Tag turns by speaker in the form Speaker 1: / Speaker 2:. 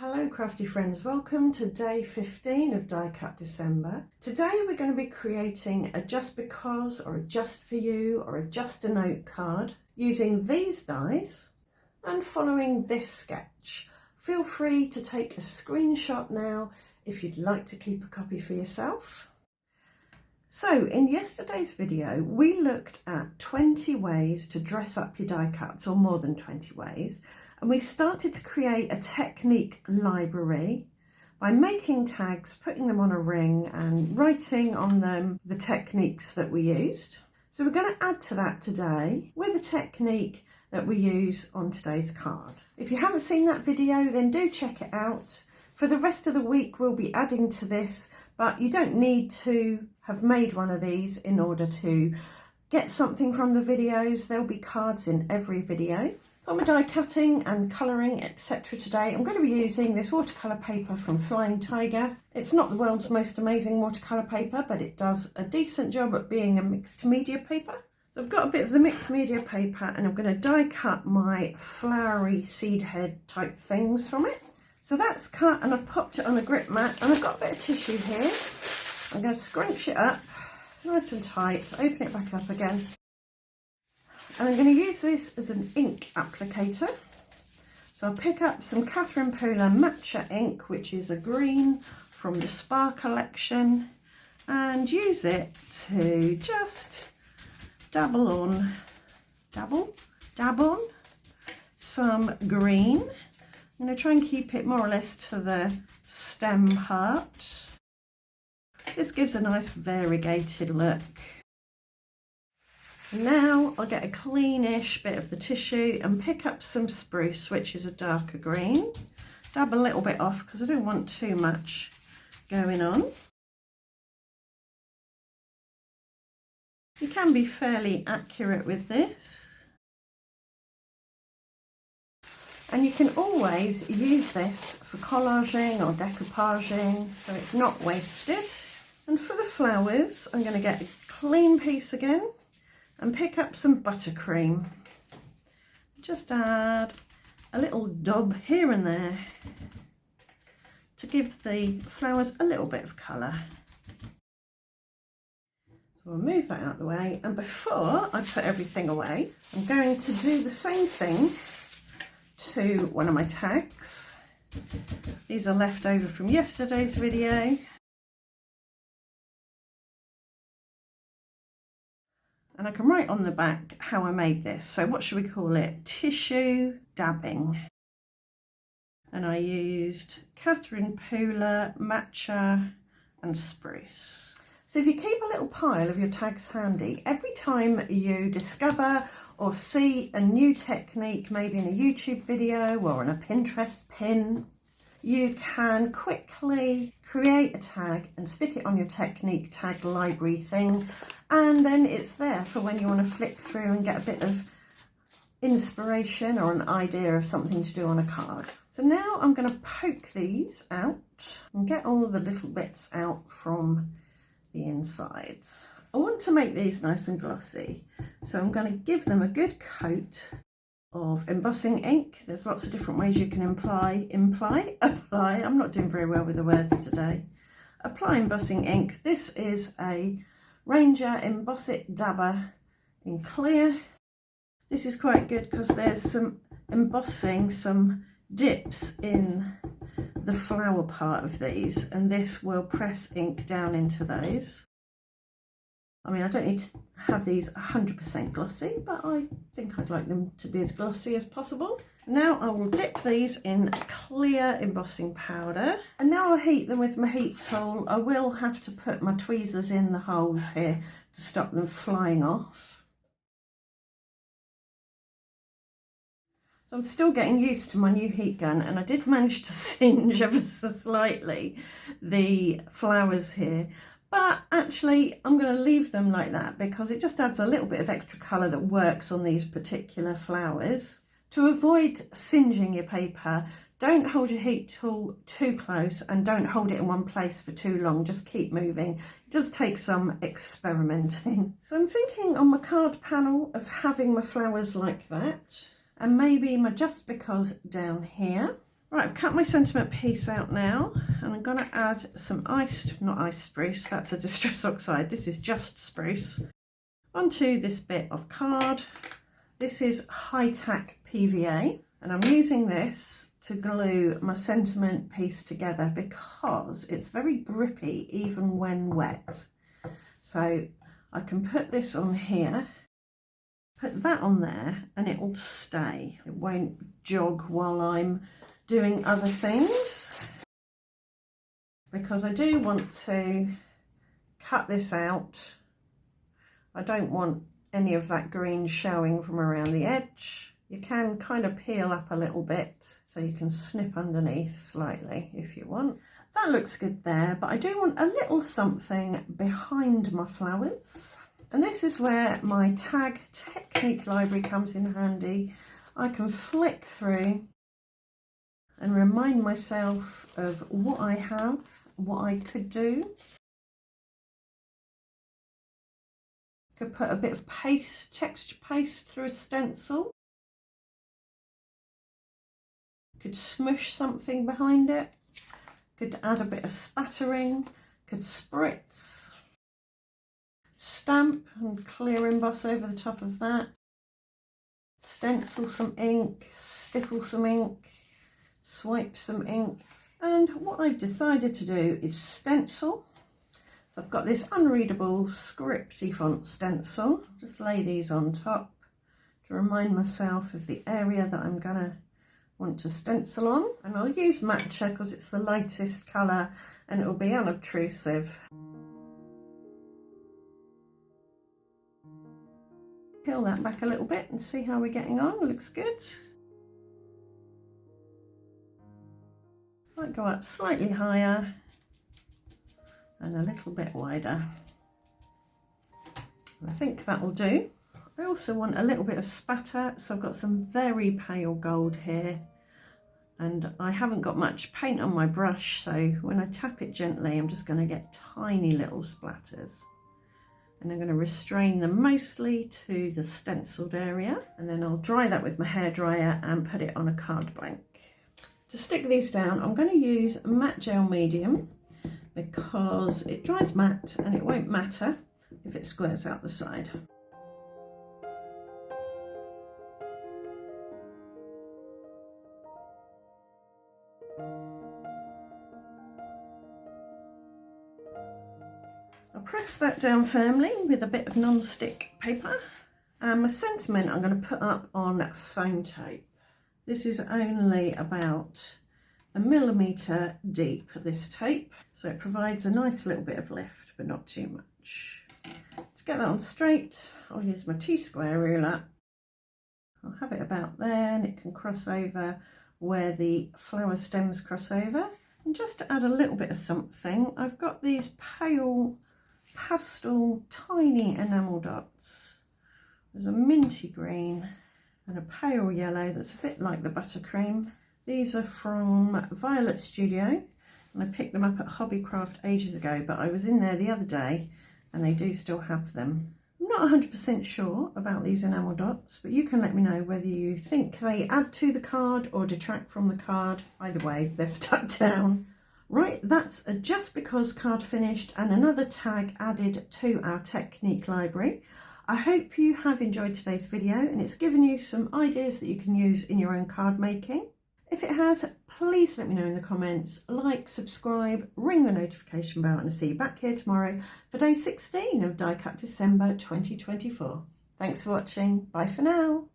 Speaker 1: Hello crafty friends, welcome to day 15 of Die Cut December. Today we're going to be creating a just because or a just for you or a just a note card using these dies and following this sketch. Feel free to take a screenshot now if you'd like to keep a copy for yourself. So in yesterday's video we looked at 20 ways to dress up your die cuts, or more than 20 ways. And we started to create a technique library by making tags, putting them on a ring and writing on them the techniques that we used. So we're going to add to that today with a technique that we use on today's card. If you haven't seen that video, then do check it out. For the rest of the week, we'll be adding to this, but you don't need to have made one of these in order to get something from the videos. There'll be cards in every video. For my die cutting and colouring, etc. today, I'm going to be using this watercolour paper from Flying Tiger. It's not the world's most amazing watercolour paper, but it does a decent job at being a mixed media paper. So I've got a bit of the mixed media paper and I'm going to die cut my flowery seed head type things from it. So that's cut and I've popped it on a grip mat, and I've got a bit of tissue here. I'm going to scrunch it up nice and tight, open it back up again. And I'm going to use this as an ink applicator. So I'll pick up some Catherine Pooler Matcha ink, which is a green from the Spa collection, and use it to just dab on some green. I'm going to try and keep it more or less to the stem part. This gives a nice variegated look. Now I'll get a cleanish bit of the tissue and pick up some spruce, which is a darker green. Dab a little bit off because I don't want too much going on. You can be fairly accurate with this. And you can always use this for collaging or decoupaging, so it's not wasted. And for the flowers, I'm going to get a clean piece again and pick up some buttercream. Just add a little dab here and there to give the flowers a little bit of colour. So I'll move that out of the way, and before I put everything away, I'm going to do the same thing to one of my tags. These are left over from yesterday's video. And I can write on the back how I made this. So what should we call it? Tissue dabbing. And I used Catherine Pooler, Matcha and Spruce. So if you keep a little pile of your tags handy, every time you discover or see a new technique, maybe in a YouTube video or on a Pinterest pin, you can quickly create a tag and stick it on your technique tag library thing, and then it's there for when you want to flick through and get a bit of inspiration or an idea of something to do on a card. So now I'm going to poke these out and get all the little bits out from the insides. I want to make these nice and glossy, so I'm going to give them a good coat of embossing ink. There's lots of different ways you can apply. I'm not doing very well with the words today. Apply embossing ink. This is a Ranger Emboss It Dabber in clear. This is quite good because there's some embossing, some dips in the flower part of these, and this will press ink down into those. I mean, I don't need to have these 100% glossy, but I think I'd like them to be as glossy as possible. Now I will dip these in clear embossing powder, and now I'll heat them with my heat tool. I will have to put my tweezers in the holes here to stop them flying off. So I'm still getting used to my new heat gun, and I did manage to singe ever so slightly the flowers here. But actually I'm going to leave them like that because it just adds a little bit of extra colour that works on these particular flowers. To avoid singeing your paper, don't hold your heat tool too close and don't hold it in one place for too long. Just keep moving. It does take some experimenting. So I'm thinking on my card panel of having my flowers like that, and maybe my just because down here. Right, I've cut my sentiment piece out now, and I'm going to add some not iced spruce, that's a distress oxide, this is just spruce, onto this bit of card. This is high-tack PVA, and I'm using this to glue my sentiment piece together because it's very grippy even when wet. So I can put this on here, put that on there, and it will stay. It won't jog while I'm doing other things, because I do want to cut this out. I don't want any of that green showing from around the edge. You can kind of peel up a little bit so you can snip underneath slightly if you want. That looks good there, but I do want a little something behind my flowers. And this is where my tag technique library comes in handy. I can flick through and remind myself of what I have, what I could do. Could put a bit of paste, texture paste through a stencil. Could smush something behind it. Could add a bit of spattering. Could spritz. Stamp and clear emboss over the top of that. Stencil some ink, stipple some ink, swipe some ink. And what I've decided to do is stencil. So I've got this unreadable scripty font stencil. Just lay these on top to remind myself of the area that I'm gonna want to stencil on. And I'll use matcha because it's the lightest colour and it will be unobtrusive. Peel that back a little bit and see how we're getting on. It looks good. Might go up slightly higher and a little bit wider. I think that will do. I also want a little bit of spatter, so I've got some very pale gold here, and I haven't got much paint on my brush, so when I tap it gently I'm just going to get tiny little splatters, and I'm going to restrain them mostly to the stenciled area, and then I'll dry that with my hairdryer and put it on a card blank. To stick these down I'm going to use matte gel medium because it dries matte and it won't matter if it squares out the side. I'll press that down firmly with a bit of non-stick paper, and my sentiment I'm going to put up on foam tape. This is only about 1 millimetre deep, this tape, so it provides a nice little bit of lift but not too much. To get that on straight I'll use my T-square ruler. I'll have it about there and it can cross over where the flower stems cross over. And just to add a little bit of something, I've got these pale pastel tiny enamel dots. There's a minty green and a pale yellow that's a bit like the buttercream. These are from Violet Studio and I picked them up at Hobbycraft ages ago, but I was in there the other day and they do still have them. I'm not 100% sure about these enamel dots, but you can let me know whether you think they add to the card or detract from the card. Either way, they're stuck down. Right, that's a Just Because card finished and another tag added to our technique library. I hope you have enjoyed today's video and it's given you some ideas that you can use in your own card making. If it has, please let me know in the comments, like, subscribe, ring the notification bell, and I'll see you back here tomorrow for day 16 of Die Cut December 2024. Thanks for watching. Bye for now.